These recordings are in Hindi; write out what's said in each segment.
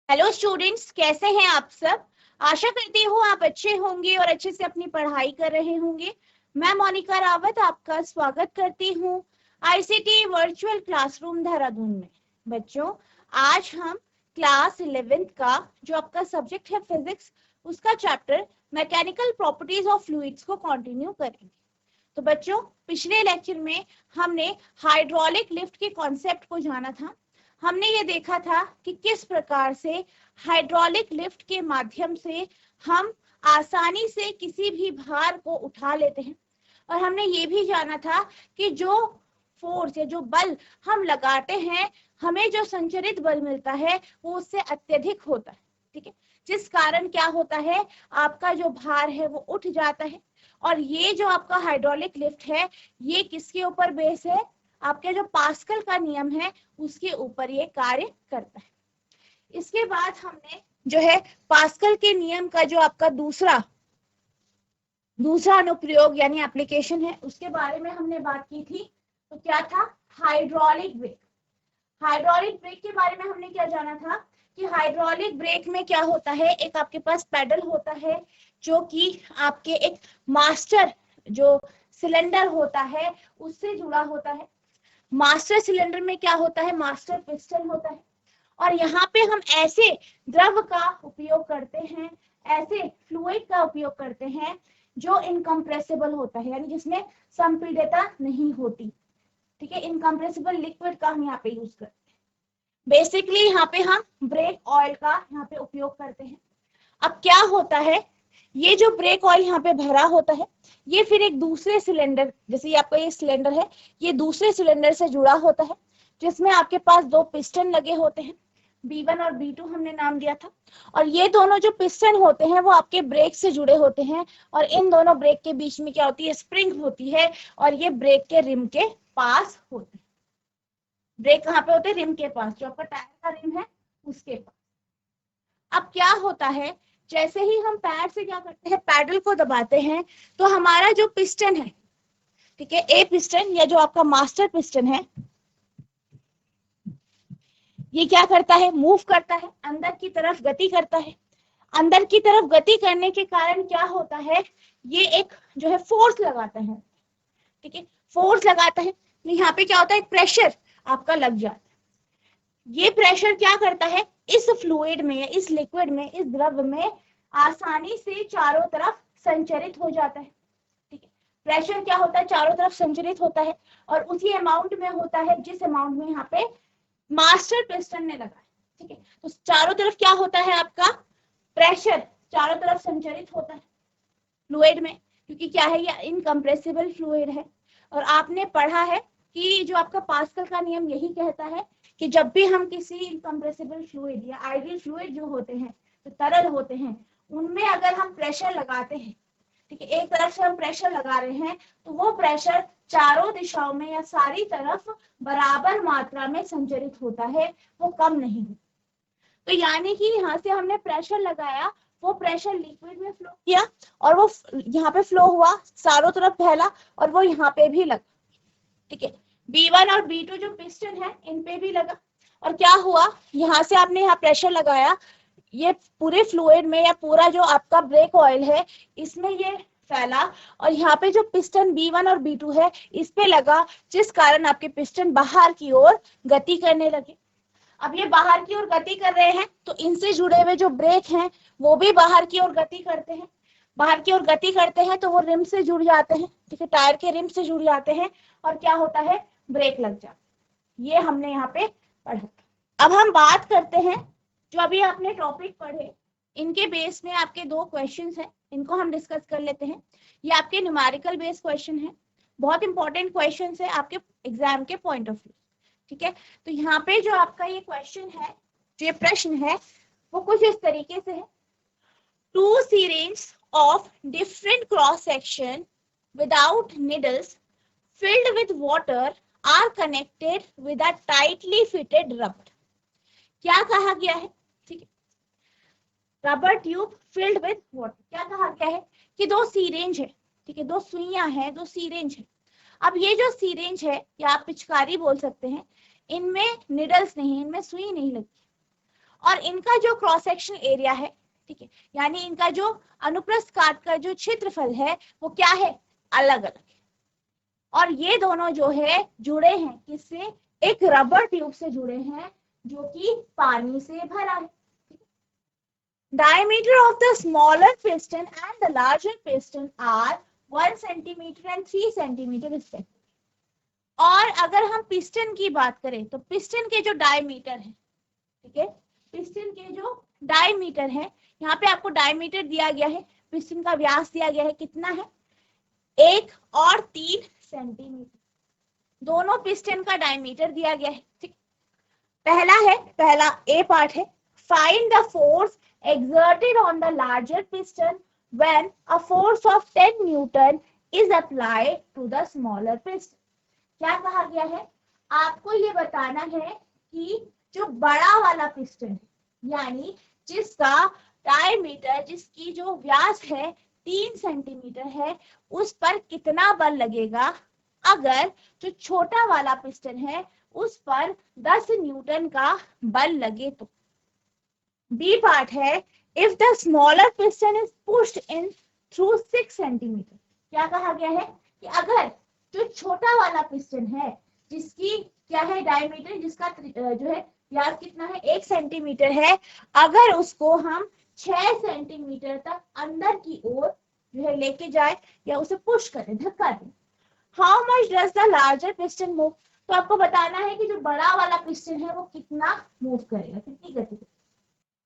हेलो स्टूडेंट्स, कैसे हैं आप सब। आशा करती हूँ आप अच्छे होंगे और अच्छे से अपनी पढ़ाई कर रहे होंगे। मैं मोनिका रावत आपका स्वागत करती हूँ आईसीटी वर्चुअल क्लासरूम देहरादून में। बच्चों, आज हम क्लास 11th का जो आपका सब्जेक्ट है फिजिक्स, उसका chapter mechanical properties of fluids को कंटिन्यू करेंगे। तो बच्चों, पिछले लेक्चर में हमने हाइड्रोलिक लिफ्ट के कॉन्सेप्ट को जाना था। हमने ये देखा था कि किस प्रकार से हाइड्रोलिक लिफ्ट के माध्यम से हम आसानी से किसी भी भार को उठा लेते हैं। और हमने ये भी जाना था कि जो फोर्स या जो बल हम लगाते हैं, हमें जो संचरित बल मिलता है वो उससे अत्यधिक होता है। ठीक है, जिस कारण क्या होता है, आपका जो भार है वो उठ जाता है। और ये जो आपका हाइड्रोलिक लिफ्ट है, ये किसके ऊपर बेस है, आपके जो पास्कल का नियम है उसके ऊपर ये कार्य करता है। इसके बाद हमने जो है पास्कल के नियम का जो आपका दूसरा अनुप्रयोग यानी एप्लीकेशन है, उसके बारे में हमने बात की थी। तो क्या था, हाइड्रोलिक ब्रेक। हाइड्रोलिक ब्रेक के बारे में हमने क्या जाना था कि हाइड्रोलिक ब्रेक में क्या होता है, एक आपके पास पैडल होता है जो कि आपके एक मास्टर जो सिलेंडर होता है उससे जुड़ा होता है। मास्टर सिलेंडर में क्या होता है, मास्टर पिस्टन होता है। और यहाँ पे हम ऐसे द्रव का उपयोग करते हैं, ऐसे फ्लूइड का उपयोग करते हैं जो इनकम्प्रेसिबल होता है, यानी जिसमें संपीड्यता नहीं होती। ठीक है, इनकम्प्रेसिबल लिक्विड का हम यहाँ पे यूज करते हैं। बेसिकली यहाँ पे हम ब्रेक ऑयल का यहाँ पे उपयोग करते हैं। अब क्या होता है, ये जो ब्रेक ऑयल यहाँ पे भरा होता है, ये फिर एक दूसरे सिलेंडर, जैसे ये आपका ये सिलेंडर है, ये दूसरे सिलेंडर से जुड़ा होता है जिसमें आपके पास दो पिस्टन लगे होते हैं, B1 और B2 हमने नाम दिया था। और ये दोनों जो पिस्टन होते हैं वो आपके ब्रेक से जुड़े होते हैं, और इन दोनों ब्रेक के बीच में क्या होती है, स्प्रिंग होती है, और ये ब्रेक के रिम के पास होते हैं। ब्रेक कहाँ पे होते हैं, रिम के पास, जो आपका टायर का रिम है उसके पास। अब क्या होता है, जैसे ही हम पैर से क्या करते हैं, पैडल को दबाते हैं, तो हमारा जो पिस्टन है, ठीक है, ए पिस्टन या जो आपका मास्टर पिस्टन है, ये क्या करता है, मूव करता है, अंदर की तरफ गति करता है। अंदर की तरफ गति करने के कारण क्या होता है, ये एक जो है फोर्स लगाता है। ठीक है, फोर्स लगाता है, तो यहाँ पे क्या होता है, प्रेशर आपका लग जाता है। ये प्रेशर क्या करता है, इस फ्लूइड में, इस लिक्विड में, इस द्रव में आसानी से चारों तरफ संचरित हो जाता है। ठीक है, प्रेशर क्या होता है, चारों तरफ संचरित होता है, और उसी अमाउंट में होता है जिस अमाउंट में यहाँ पे मास्टर पिस्टन ने लगा है। ठीक है, तो चारों तरफ क्या होता है, आपका प्रेशर चारों तरफ संचरित होता है फ्लूइड में, क्योंकि क्या है, ये इनकम्प्रेसिबल फ्लूइड है। और आपने पढ़ा है कि जो आपका पास्कल का नियम यही कहता है कि जब भी हम किसी इनकम्प्रेसिबल फ्लूइड या आइडियल फ्लूइड जो होते हैं, जो तरल होते हैं, उनमें अगर हम प्रेशर लगाते हैं, ठीक है, एक तरफ से हम प्रेशर लगा रहे हैं, तो वो प्रेशर चारों दिशाओं में या सारी तरफ बराबर मात्रा में संचरित होता है, वो कम नहीं होता। तो यानी कि यहाँ से हमने प्रेशर लगाया, वो प्रेशर लिक्विड में फ्लो किया, और वो यहाँ पे फ्लो हुआ, चारों तरफ फैला, और वो यहाँ पे भी लगा। ठीक है, B1 और B2 जो पिस्टन है, इन पे भी लगा। और क्या हुआ, यहाँ से आपने यहाँ प्रेशर लगाया, ये पूरे फ्लूइड में या पूरा जो आपका ब्रेक ऑयल है इसमें ये फैला, और यहाँ पे जो पिस्टन B1 और B2 है इस पे लगा, जिस कारण आपके पिस्टन बाहर की ओर गति करने लगे। अब ये बाहर की ओर गति कर रहे हैं, तो इनसे जुड़े हुए जो ब्रेक हैं वो भी बाहर की ओर गति करते हैं। बाहर की ओर गति करते हैं तो वो रिम से जुड़ जाते हैं, ठीक है, टायर के रिम से जुड़ जाते हैं, और क्या होता है, ब्रेक लग जाता है। ये हमने यहाँ पे पढ़ा। अब हम बात करते हैं, जो अभी आपने टॉपिक पढ़े, इनके बेस में आपके दो क्वेश्चंस हैं, इनको हम डिस्कस कर लेते हैं। ये आपके न्यूमेरिकल बेस्ड क्वेश्चन है, बहुत इंपॉर्टेंट क्वेश्चंस है आपके एग्जाम के पॉइंट ऑफ व्यू। ठीक है, तो यहाँ पे जो आपका ये क्वेश्चन है, जो ये प्रश्न है, वो कुछ इस तरीके से है। Two syringes of different cross section without needles filled with water are connected with a tightly fitted rubber. क्या कहा गया है, ठीक है, rubber tube filled with water. क्या कहा गया है कि दो सीरेंज है, ठीक है, दो सुइयां हैं, दो सीरेंज है। अब ये जो सीरेंज है, या आप पिचकारी बोल सकते हैं, इनमें निडल्स नहीं, इनमें सुई नहीं लगी, और इनका जो क्रॉस सेक्शन एरिया है, ठीक है, यानी इनका जो अनुप्रस्थ काट का जो क्षेत्रफल है वो क्या है, अलग अलग है। और ये दोनों जो है जुड़े हैं किससे, एक रबर ट्यूब से जुड़े हैं जो कि पानी से भरा है। Diameter of the smaller piston and the larger piston are 1 centimeter and 3 centimeter respectively. और अगर हम पिस्टन की बात करें तो पिस्टन के जो डायमीटर है, ठीक है, पिस्टन के जो डायमीटर है, यहाँ पे आपको डायमीटर दिया गया है, पिस्टन का व्यास दिया गया है, कितना है, 1 और 3 सेंटीमीटर, दोनों पिस्टन का डायमीटर दिया गया है। ठीक, पहला ए पार्ट है, find the force exerted on the larger piston when a force of 10 Newton is applied to the smaller piston. क्या कहा गया है, आपको ये बताना है कि जो बड़ा वाला पिस्टन है, यानी जिसका डायमीटर, जिसकी जो व्यास है 3 सेंटीमीटर है, उस पर कितना बल लगेगा अगर जो छोटा वाला पिस्टन है उस पर 10 न्यूटन का बल लगे तो। बी पार्ट है, if the smaller piston is pushed in through 6 centimetre. क्या कहा गया है कि अगर जो छोटा वाला पिस्टन है जिसकी क्या है डायमीटर, जिसका जो है व्यास कितना है 1 सेंटीमीटर है, अगर उसको हम 6 सेंटीमीटर तक अंदर की ओर जो है लेके जाए या उसे पुश करें, धक्का दें, how much does the larger piston move, तो आपको बताना है कि जो बड़ा वाला पिस्टन है वो कितना मूव करेगा, कितनी गति करेगा।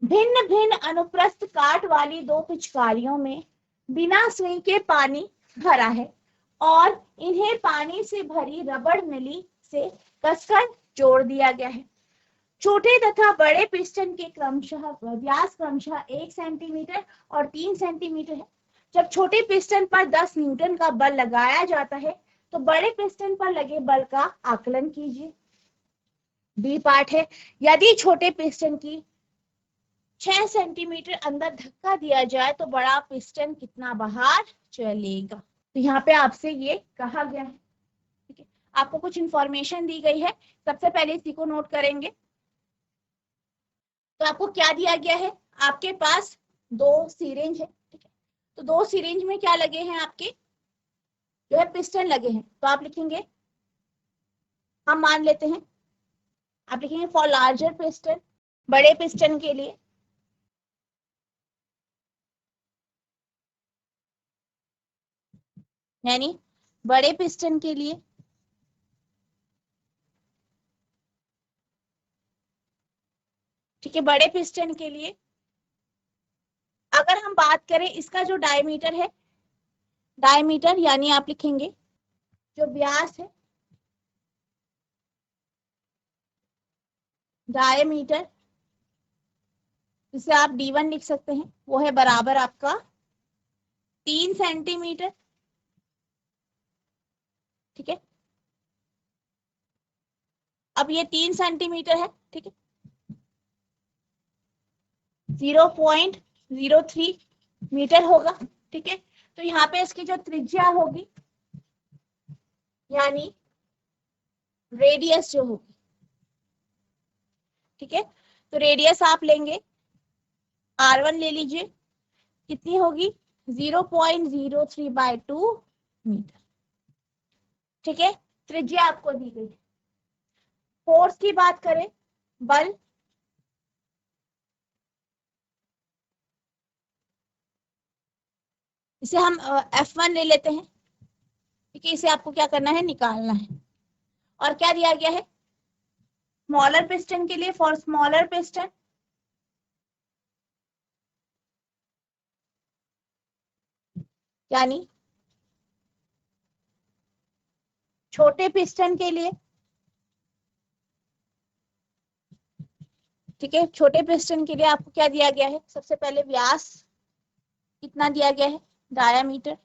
भिन्न भिन्न अनुप्रस्थ काट वाली दो पिचकारियों में बिना सुई के पानी भरा है और इन्हें पानी से भरी रबड़ नली से कसकर जोड़ दिया गया है। छोटे तथा बड़े पिस्टन के क्रमशः व्यास क्रमशः 1 सेंटीमीटर और 3 सेंटीमीटर है। जब छोटे पिस्टन पर 10 न्यूटन का बल लगाया जाता है तो बड़े पिस्टन पर लगे बल का आकलन कीजिए। बी पार्ट है, यदि छोटे पिस्टन की 6 सेंटीमीटर अंदर धक्का दिया जाए तो बड़ा पिस्टन कितना बाहर चलेगा। तो यहाँ पे आपसे ये कहा गया है, ठीक है, आपको कुछ इंफॉर्मेशन दी गई है, सबसे पहले इसी को नोट करेंगे। तो आपको क्या दिया गया है, आपके पास 2 सिरिंज है, ठीक है, तो 2 सिरिंज में क्या लगे हैं, आपके जो है पिस्टन लगे हैं, तो आप लिखेंगे, हम मान लेते हैं, आप लिखेंगे फॉर लार्जर पिस्टन, बड़े पिस्टन के लिए, यानी बड़े पिस्टन के लिए ठीक है, बड़े पिस्टन के लिए अगर हम बात करें इसका जो डायमीटर है, डायमीटर यानी आप लिखेंगे जो व्यास है, डायमीटर जिसे आप D1 लिख सकते हैं, वो है बराबर आपका 3 सेंटीमीटर, ठीक है, अब ये 3 सेंटीमीटर है, ठीक है, 0.03 मीटर होगा, ठीक है, तो यहाँ पे इसकी जो त्रिज्या होगी यानी रेडियस जो होगी, ठीक है, तो रेडियस आप लेंगे R1 ले लीजिए, कितनी होगी 0.03/2 मीटर, ठीक है, त्रिज्या आपको दी गई। फोर्स की बात करें, बल, इसे हम F1 ले लेते हैं, ठीक है, इसे आपको क्या करना है, निकालना है। और क्या दिया गया है, स्मॉलर पिस्टन के लिए, फॉर स्मॉलर पिस्टन यानी छोटे पिस्टन के लिए, ठीक है, छोटे पिस्टन के लिए आपको क्या दिया गया है, सबसे पहले व्यास कितना दिया गया है, डायामीटर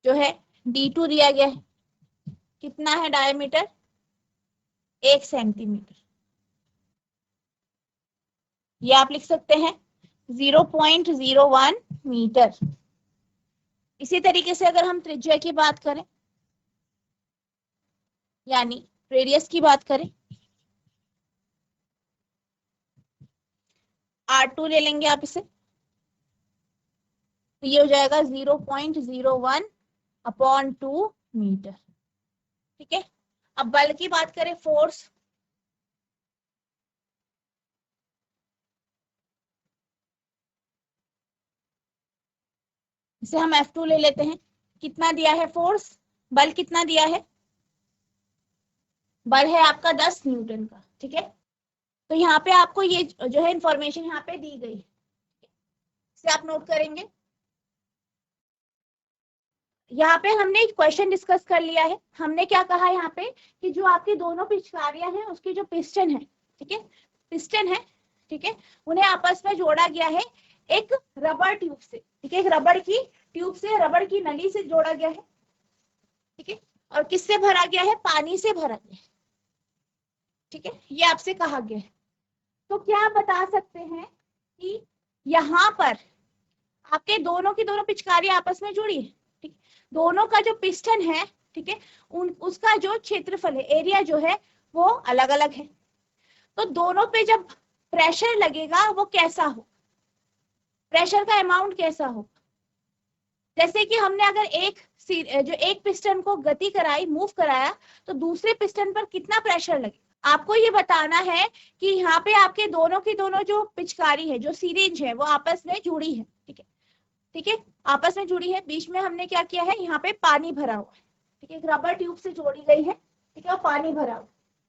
जो है D2 दिया गया है, कितना है डायमीटर 1 सेंटीमीटर, ये आप लिख सकते हैं 0.01 मीटर। इसी तरीके से अगर हम त्रिज्या की बात करें, यानी रेडियस की बात करें, R2 ले लेंगे आप इसे, तो ये हो जाएगा 0.01/2 मीटर। ठीक है, अब बल की बात करें, फोर्स, इसे हम F2 ले लेते हैं। कितना दिया है फोर्स, बल कितना दिया है, बल है आपका 10 न्यूटन का। ठीक है, तो यहाँ पे आपको ये जो है इंफॉर्मेशन यहाँ पे दी गई, इसे आप नोट करेंगे। यहाँ पे हमने एक क्वेश्चन डिस्कस कर लिया है। हमने क्या कहा यहाँ पे कि जो आपकी दोनों पिचकारियां हैं उसकी जो पिस्टन है, ठीक है, पिस्टन है, ठीक है, उन्हें आपस में जोड़ा गया है एक रबर ट्यूब से। ठीक है, एक रबर की ट्यूब से, रबर की नली से जोड़ा गया है। ठीक है, और किससे भरा गया है, पानी से भरा गया है। ठीक है, ये आपसे कहा गया है। तो क्या आप बता सकते हैं कि यहाँ पर आपके दोनों की दोनों पिचकारी आपस में जुड़ी है। ठीक, दोनों का जो पिस्टन है, ठीक है, उसका जो क्षेत्रफल है, एरिया जो है वो अलग अलग है। तो दोनों पे जब प्रेशर लगेगा वो कैसा हो, प्रेशर का अमाउंट कैसा हो। जैसे कि हमने अगर एक पिस्टन को गति कराई, मूव कराया, तो दूसरे पिस्टन पर कितना प्रेशर लगे, आपको ये बताना है कि यहाँ पे आपके दोनों की दोनों जो पिचकारी है, जो सीरिंज है, वो आपस में जुड़ी है। ठीक है, ठीक है, आपस में जुड़ी है। बीच में हमने क्या किया है, यहाँ पे पानी भरा हुआ है। ठीक है, एक रबर ट्यूब से जोड़ी गई है। ठीक है, और पानी भरा हुआ,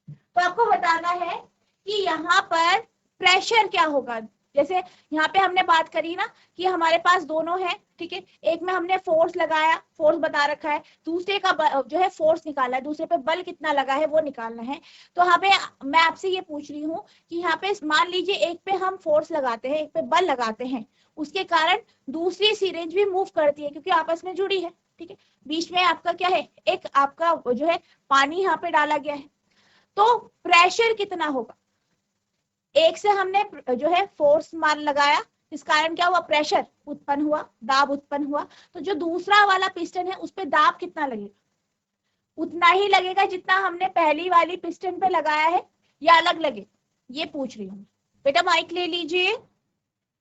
तो आपको बताना है कि यहाँ पर प्रेशर क्या होगा। जैसे यहाँ पे हमने बात करी ना कि हमारे पास दोनों है, ठीक है, एक में हमने फोर्स लगाया, फोर्स बता रखा है, दूसरे का जो है फोर्स निकालना है, दूसरे पे बल कितना लगा है वो निकालना है। तो यहाँ पे मैं आपसे ये पूछ रही हूँ कि यहाँ पे मान लीजिए एक पे हम फोर्स लगाते हैं, एक पे बल लगाते हैं, उसके कारण दूसरी सिरिंज भी मूव करती है क्योंकि आपस में जुड़ी है। ठीक है, बीच में आपका क्या है, एक आपका जो है पानी यहाँ पे डाला गया है, तो प्रेशर कितना होगा। एक से हमने जो है फोर्स मान लगाया, इस कारण क्या हुआ, प्रेशर उत्पन्न हुआ, दाब उत्पन्न हुआ। तो जो दूसरा वाला पिस्टन है उस पे दाब कितना लगेगा, उतना ही लगेगा जितना हमने पहली वाली पिस्टन पे लगाया है, या अलग लगे, ये पूछ रही हूँ। बेटा माइक ले लीजिए,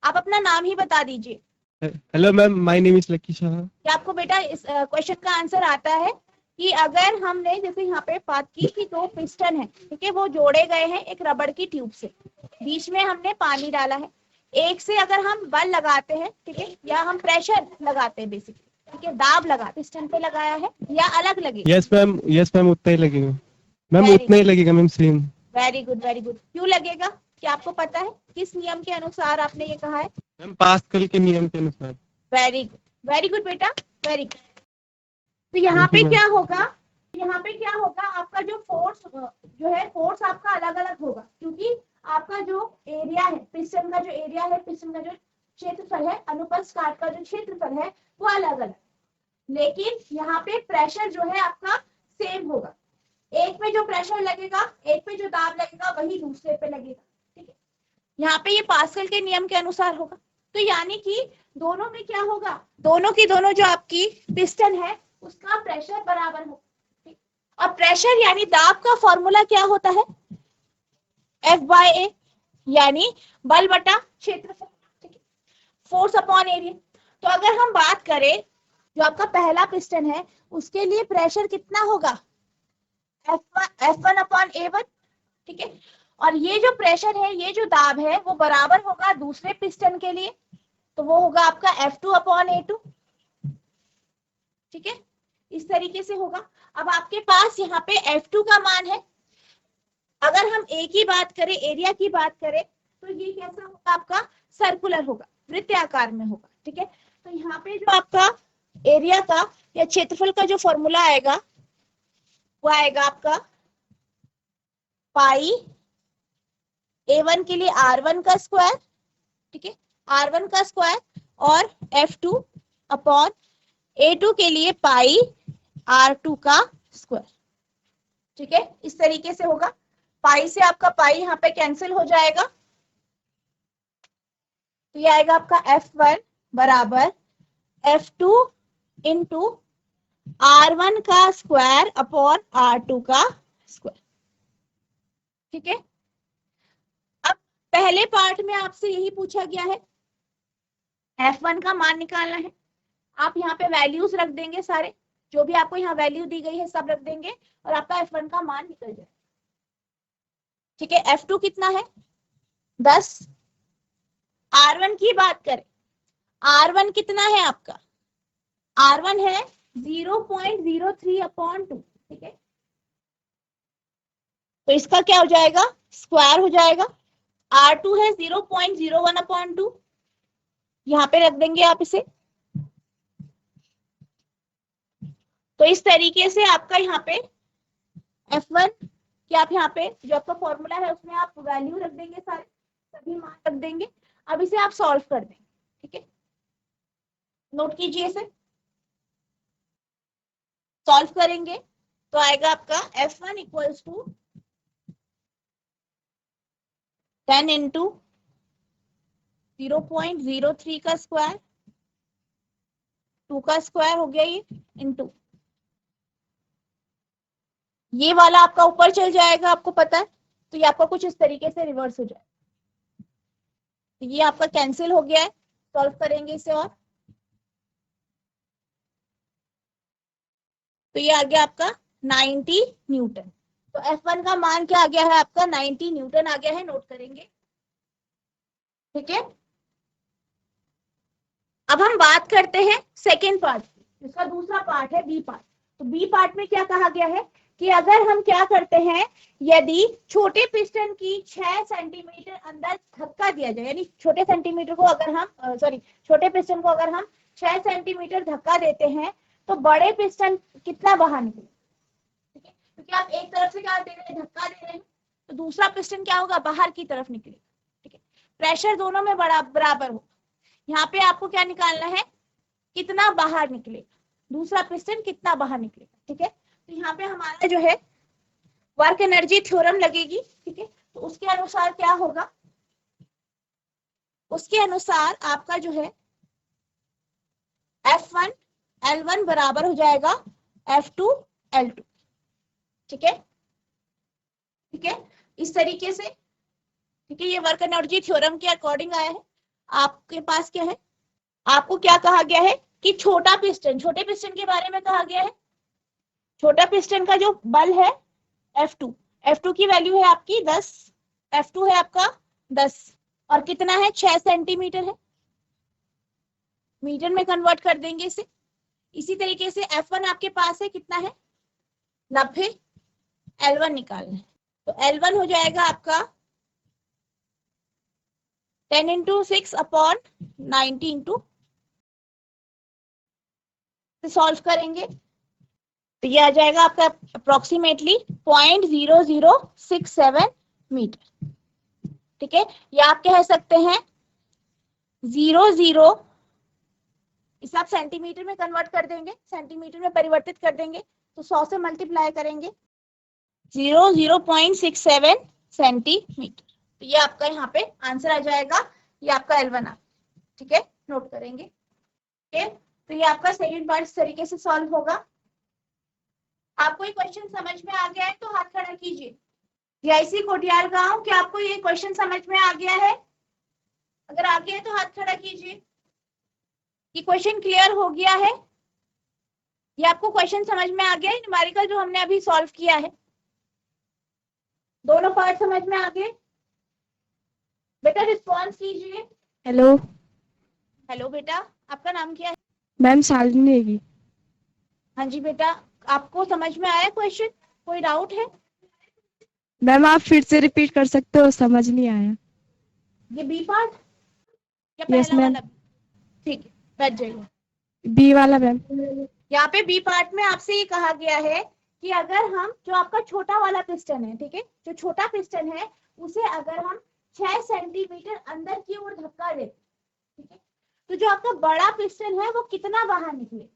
आप अपना नाम ही बता दीजिए। Hello ma'am, my name is lucky Shah. क्या आपको बेटा इस क्वेश्चन का आंसर आता है कि अगर हमने जैसे यहाँ पे बात की कि दो पिस्टन है, ठीक है, वो जोड़े गए हैं एक रबड़ की ट्यूब से, बीच में हमने पानी डाला है, एक से अगर हम बल लगाते हैं, ठीक है, या हम प्रेशर लगाते हैं बेसिकली, ठीक है, दाब लगा पिस्टन पे लगाया है, या अलग लगे। यस मैम, यस मैम, उतना ही लगेगा मैम, वेरी उतना ही लगेगा ma'am, same. Very good, very good. क्यों लगेगा, क्या आपको पता है किस नियम के अनुसार आपने ये कहा है। मैम पास्कल के नियम के अनुसार। वेरी गुड, वेरी गुड बेटा, वेरी गुड। तो यहाँ थैंक पे यू मैम। क्या होगा, यहाँ पे क्या होगा, आपका जो फोर्स जो है, फोर्स आपका अलग अलग होगा क्योंकि आपका जो एरिया है, पिस्टन का जो एरिया है, पिस्टन का जो क्षेत्रफल है, अनुप्रस्थ काट का जो क्षेत्रफल है वो अलग अलग, लेकिन यहाँ पे प्रेशर जो है आपका सेम होगा। एक पे जो प्रेशर लगेगा, एक पे जो दाब लगेगा वही दूसरे पे लगेगा। ठीक है, यहाँ पे ये पास्कल के नियम के अनुसार होगा। तो यानी कि दोनों में क्या होगा, दोनों की दोनों जो आपकी पिस्टन है उसका प्रेशर बराबर होगा। और प्रेशर यानी दाब का फॉर्मूला क्या होता है, F/A, यानी बल बटा क्षेत्रफल, ठीक है, फोर्स अपॉन एरिया। तो अगर हम बात करें जो आपका पहला पिस्टन है उसके लिए प्रेशर कितना होगा, F1/A1, ठीक है, और ये जो प्रेशर है, ये जो दाब है वो बराबर होगा दूसरे पिस्टन के लिए, तो वो होगा आपका F2/A2। ठीक है, इस तरीके से होगा। अब आपके पास यहाँ पे F2 का मान है, अगर हम A की बात करें, एरिया की बात करें, तो ये कैसा होगा, आपका सर्कुलर होगा, वृत्ताकार में होगा। ठीक है, तो यहाँ पे जो आपका एरिया का या क्षेत्रफल का जो फॉर्मूला आएगा वो आएगा आपका पाई A1 के लिए R1 का स्क्वायर, ठीक है, R1 का स्क्वायर, और F2/A2 के लिए पाई R2 का स्क्वायर। ठीक है, इस तरीके से होगा। पाई से आपका पाई यहाँ पे कैंसिल हो जाएगा, तो ये आएगा आपका F1 बराबर F2 इंटू R1 का स्क्वायर अपॉन R2 का स्क्वायर। ठीक है, अब पहले पार्ट में आपसे यही पूछा गया है, F1 का मान निकालना है। आप यहाँ पे वैल्यूज रख देंगे, सारे जो भी आपको यहाँ वैल्यू दी गई है सब रख देंगे और आपका F1 का मान निकल जाए। ठीक है, F2 कितना है 10। R1 की बात करें, R1 कितना है आपका, R1 है 0.03/2। ठीक है, तो इसका क्या हो जाएगा, स्क्वायर हो जाएगा। R2 है 0.01/2, यहाँ पे रख देंगे आप इसे। तो इस तरीके से आपका यहाँ पे F1 कि आप यहाँ पे जो आपका फॉर्मूला है उसमें आप वैल्यू रख देंगे, सारे सभी मान रख देंगे। अब इसे आप सॉल्व कर देंगे। ठीक है, नोट कीजिए इसे, सॉल्व करेंगे तो आएगा आपका F1 इक्वल्स टू 10 इंटू 0.03 का स्क्वायर, 2 का स्क्वायर हो गया ये, इंटू ये वाला आपका ऊपर चल जाएगा, आपको पता है, तो ये आपका कुछ इस तरीके से रिवर्स हो जाए। तो ये आपका कैंसिल हो गया है, सॉल्व करेंगे इसे और तो ये आ गया आपका 90 न्यूटन। तो F1 का मान क्या आ गया है आपका, 90 न्यूटन आ गया है, नोट करेंगे। ठीक है, अब हम बात करते हैं सेकेंड पार्ट की, इसका दूसरा पार्ट है बी पार्ट। तो बी पार्ट में क्या कहा गया है कि अगर हम क्या करते हैं, यदि छोटे पिस्टन की 6 सेंटीमीटर अंदर धक्का दिया जाए, यानी छोटे सेंटीमीटर को अगर हम छोटे पिस्टन को अगर हम 6 सेंटीमीटर धक्का देते हैं तो बड़े पिस्टन कितना बाहर निकले। ठीक है, क्योंकि आप एक तरफ से क्या दे रहे हैं, धक्का दे रहे हैं, तो दूसरा पिस्टन क्या होगा, बाहर की तरफ निकलेगा। ठीक है, प्रेशर दोनों में बराबर हो। यहाँ पे आपको क्या निकालना है, कितना बाहर निकलेगा, दूसरा पिस्टन कितना बाहर निकलेगा। ठीक है, तो यहाँ पे हमारा जो है वर्क एनर्जी थ्योरम लगेगी। ठीक है, तो उसके अनुसार क्या होगा, उसके अनुसार आपका जो है F1 L1 बराबर हो जाएगा F2 L2। ठीक है, ठीक है, इस तरीके से। ठीक है, ये वर्क एनर्जी थ्योरम के अकॉर्डिंग आया है। आपके पास क्या है, आपको क्या कहा गया है कि छोटा पिस्टन, छोटे पिस्टन के बारे में कहा गया है। छोटा पिस्टन का जो बल है F2, F2 की वैल्यू है आपकी 10, F2 है आपका 10 और कितना है 6 सेंटीमीटर है, मीटर में कन्वर्ट कर देंगे इसे। इसी तरीके से F1 आपके पास है कितना है 90, L1 निकालना है। तो L1 हो जाएगा आपका 10 इंटू 6/90 इंटू, सॉल्व करेंगे तो ये आ जाएगा आपका अप्रोक्सीमेटली 0.0067 मीटर। ठीक है, या आप कह सकते हैं 00, इसे आप सेंटीमीटर में कन्वर्ट कर देंगे, सेंटीमीटर में परिवर्तित कर देंगे तो 100 से मल्टीप्लाई करेंगे, 0.67 सेंटीमीटर। तो ये आपका यहाँ पे आंसर आ जाएगा, ये आपका L1 आ। ठीक है, नोट करेंगे। ठीक है, तो ये आपका सेकंड पार्ट इस तरीके से सॉल्व होगा। आपको ये क्वेश्चन समझ में आ गया है तो हाथ खड़ा कीजिए। जीआईसी कोटियाल गांव, क्या आपको ये क्वेश्चन समझ में आ गया है? अगर आ गया है तो हाथ खड़ा कीजिए। ये क्वेश्चन क्लियर हो गया है? ये आपको क्वेश्चन समझ में आ गया है, न्यूमेरिकल जो हमने अभी सॉल्व किया है, दोनों पार्ट समझ में आ गए? बेटा रिस्पॉन्स कीजिए। हेलो हेलो बेटा, आपका नाम क्या है? मैम, शालिनी नेगी। हाँ जी बेटा, आपको समझ में आया क्वेश्चन, कोई डाउट है? मैम आप फिर से रिपीट कर सकते हो, समझ नहीं आया। ये बी पार्ट या यस पहला मैम, वाला? ठीक है, बैठ जाइए। बी वाला मैम। यहाँ पे बी पार्ट में आपसे ये कहा गया है कि अगर हम जो आपका छोटा वाला पिस्टन है, ठीक है, जो छोटा पिस्टन है उसे अगर हम 6 सेंटीमीटर अंदर की ओर धक्का दें, ठीक है, तो जो आपका बड़ा पिस्टन है वो कितना बाहर निकले।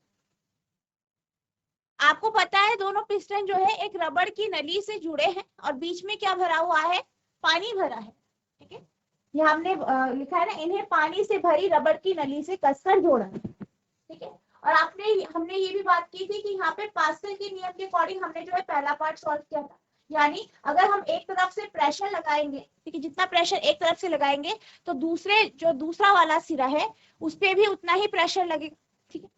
आपको पता है दोनों पिस्टन जो है एक रबड़ की नली से जुड़े हैं और बीच में क्या भरा हुआ है, पानी भरा है। ठीक है, ये हमने लिखा है ना, इन्हें पानी से भरी रबड़ की नली से कसकर जोड़ा। ठीक है, और हमने ये भी बात की थी कि यहाँ पे पास्कल के नियम के अकॉर्डिंग हमने जो है पहला पार्ट सॉल्व किया था। यानी अगर हम एक तरफ से प्रेशर लगाएंगे, ठीक है, जितना प्रेशर एक तरफ से लगाएंगे तो दूसरा वाला सिरा है उस पे भी उतना ही प्रेशर लगेगा, ठीक है।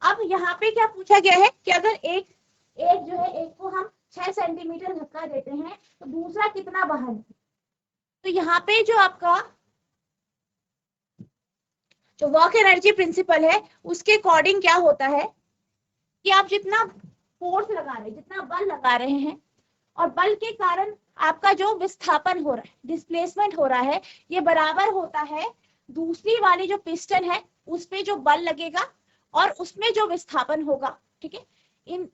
अब यहाँ पे क्या पूछा गया है कि अगर एक जो है एक को हम 6 सेंटीमीटर धक्का देते हैं तो दूसरा कितना बाहर, तो यहाँ पे जो आपका जो वर्क एनर्जी प्रिंसिपल है उसके अकॉर्डिंग क्या होता है कि आप जितना फोर्स लगा रहे हैं, जितना बल लगा रहे हैं, और बल के कारण आपका जो विस्थापन हो रहा है, डिस्प्लेसमेंट हो रहा है, ये बराबर होता है दूसरी वाली जो पिस्टन है उस पे जो बल लगेगा और उसमें जो विस्थापन होगा, ठीक है।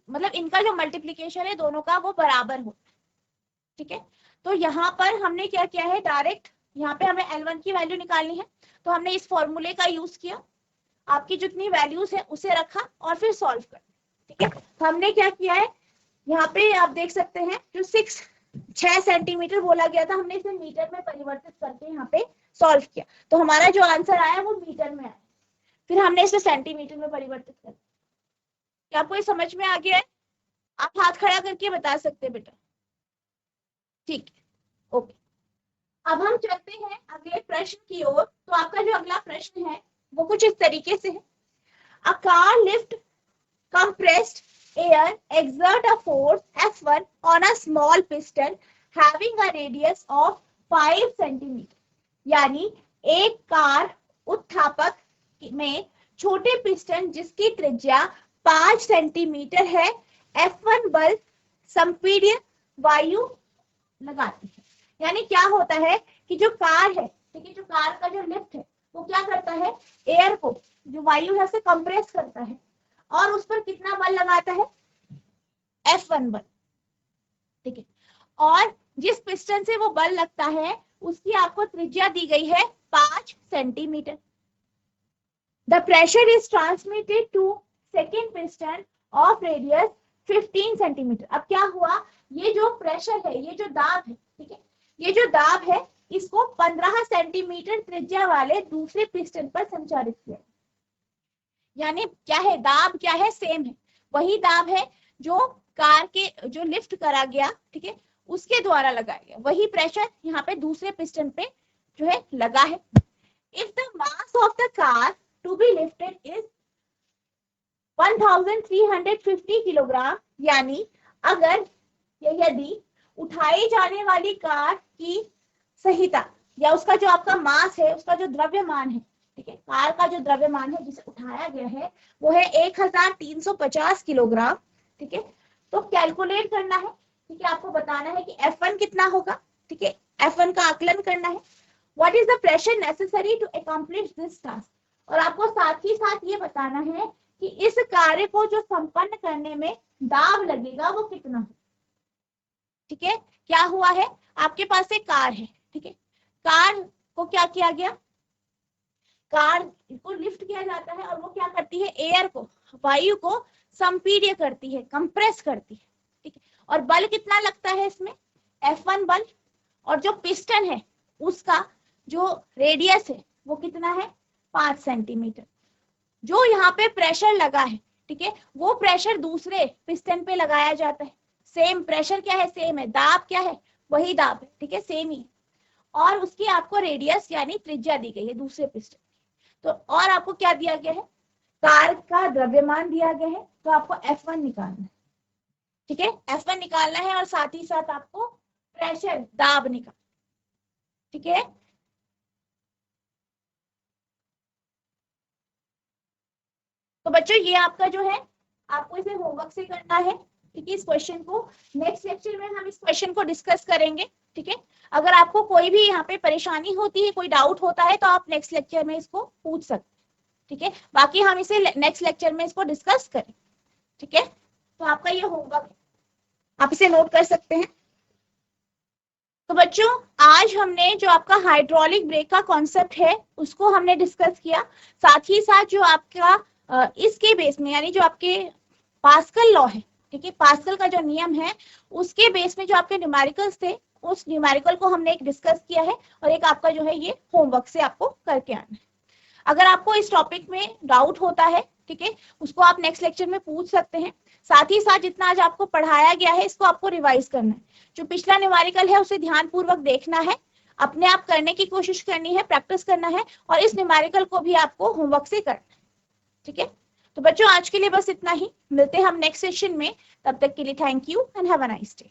मतलब इनका जो मल्टीप्लीकेशन है दोनों का वो बराबर होता है, ठीक है। तो यहाँ पर हमने क्या किया है, डायरेक्ट यहाँ पे हमें L1 की वैल्यू निकालनी है तो हमने इस फॉर्मूले का यूज किया, आपकी जितनी वैल्यूज है उसे रखा और फिर सॉल्व कर, ठीक है। हमने क्या किया है, यहाँ पे आप देख सकते हैं जो 6 सेंटीमीटर बोला गया था, हमने इसे मीटर में परिवर्तित करके यहाँ पे सॉल्व किया, तो हमारा जो आंसर आया वो मीटर में आया, फिर हमने इसे सेंटीमीटर में परिवर्तित कर दिया। क्या आपको ये समझ में आ गया है? आप हाथ खड़ा करके बता सकते हैं बेटा, ठीक है, ओके। अब हम चलते हैं अगले प्रश्न की ओर। तो आपका जो अगला प्रश्न है वो कुछ इस तरीके से है, a car lift compressed air exert a force F1 on a small piston having a radius of 5 cm, यानी एक कार उत्थापक में छोटे पिस्टन जिसकी त्रिज्या 5 सेंटीमीटर है F1 बल संपीड्य वायु लगाती है। यानी क्या होता है कि जो कार है, ठीक है, जो कार का जो लिफ्ट है वो क्या करता है, एयर को, जो वायु है उसे कंप्रेस करता है और उस पर कितना बल लगाता है, F1 बल, ठीक है। और जिस पिस्टन से वो बल लगता है उसकी आपको त्रिज्या दी गई है 5 centimetre. The pressure is transmitted to second piston of radius 15 centimetre. अब क्या हुआ, ये जो प्रेशर है, ये जो दाब है, ठीक है, ये जो दाब है इसको 15 सेंटीमीटर त्रिज्या वाले दूसरे पिस्टन पर संचारित किया, यानी क्या है, दाब क्या है, सेम है, वही दाब है जो कार के जो लिफ्ट करा गया, ठीक है, उसके द्वारा लगाया गया, वही प्रेशर यहाँ पे दूसरे पिस्टन पे जो है लगा है। If the mass of the car to be lifted is 1350 kilogram, यानी अगर यदि उठाई जाने वाली कार की संहिता या उसका जो आपका मास है, उसका जो द्रव्यमान है, ठीक है, कार का जो द्रव्यमान है जिसे उठाया गया है वो है 1350 किलोग्राम, ठीक है। तो कैलकुलेट करना है, ठीक है, आपको बताना है कि F1 कितना होगा, ठीक है, F1 का आकलन करना है। What is the pressure necessary to accomplish this task, और आपको साथ ही साथ ये बताना है कि इस कार्य को जो संपन्न करने में दाब लगेगा वो कितना है, ठीक है। क्या हुआ है, आपके पास एक कार है, ठीक है, कार को क्या किया गया, कार को लिफ्ट किया जाता है और वो क्या करती है, एयर को, वायु को संपीड्य करती है, कंप्रेस करती है, ठीक है। और बल कितना लगता है इसमें, F1 बल, और जो पिस्टन है उसका जो रेडियस है वो कितना है, 5 सेंटीमीटर। जो यहाँ पे प्रेशर लगा है, ठीक है, वो प्रेशर दूसरे पिस्टन पे लगाया जाता है, सेम प्रेशर क्या है, सेम है, दाब क्या है, वही दाब है, ठीक है, सेम ही, और उसकी आपको रेडियस यानी त्रिज्या दी गई है दूसरे पिस्टन। तो और आपको क्या दिया गया है, कार का द्रव्यमान दिया गया है, तो आपको F1 निकालना है, ठीक है, F1 निकालना है और साथ ही साथ आपको प्रेशर, दाब निकालना, ठीक है। तो बच्चों ये आपका जो है, आपको इसे होमवर्क से करना है, ठीक है। इस क्वेश्चन को नेक्स्ट लेक्चर में हम इस क्वेश्चन को डिस्कस करेंगे, ठीक है। अगर आपको कोई भी यहाँ पे परेशानी होती है, कोई डाउट होता है तो आप नेक्स्ट लेक्चर में इसको पूछ सकते हैं, ठीक है। बाकी हम इसे नेक्स्ट लेक्चर में इसको डिस्कस करें, ठीक है। तो आपका ये होमवर्क, आप इसे नोट कर सकते हैं। तो बच्चों आज हमने जो आपका हाइड्रोलिक ब्रेक का कॉन्सेप्ट है उसको हमने डिस्कस किया, साथ ही साथ जो आपका इसके बेस में, यानी जो आपके पास्कल लॉ है, ठीक है, पास्कल का जो नियम है उसके बेस में जो आपके न्यूमेरिकल्स थे उस न्यूमेरिकल को हमने एक डिस्कस किया है और एक आपका जो है ये होमवर्क से आपको करके आना है। अगर आपको इस टॉपिक में डाउट होता है, ठीक है, उसको आप नेक्स्ट लेक्चर में पूछ सकते हैं। साथ ही साथ जितना आज आपको पढ़ाया गया है इसको आपको रिवाइज करना है। जो पिछला न्यूमेरिकल है उसे ध्यानपूर्वक देखना है, अपने आप करने की कोशिश करनी है, प्रैक्टिस करना है, और इस न्यूमेरिकल को भी आपको होमवर्क से करना है। ठीक है, तो बच्चों आज के लिए बस इतना ही, मिलते हैं हम नेक्स्ट सेशन में। तब तक के लिए thank you and have a nice day.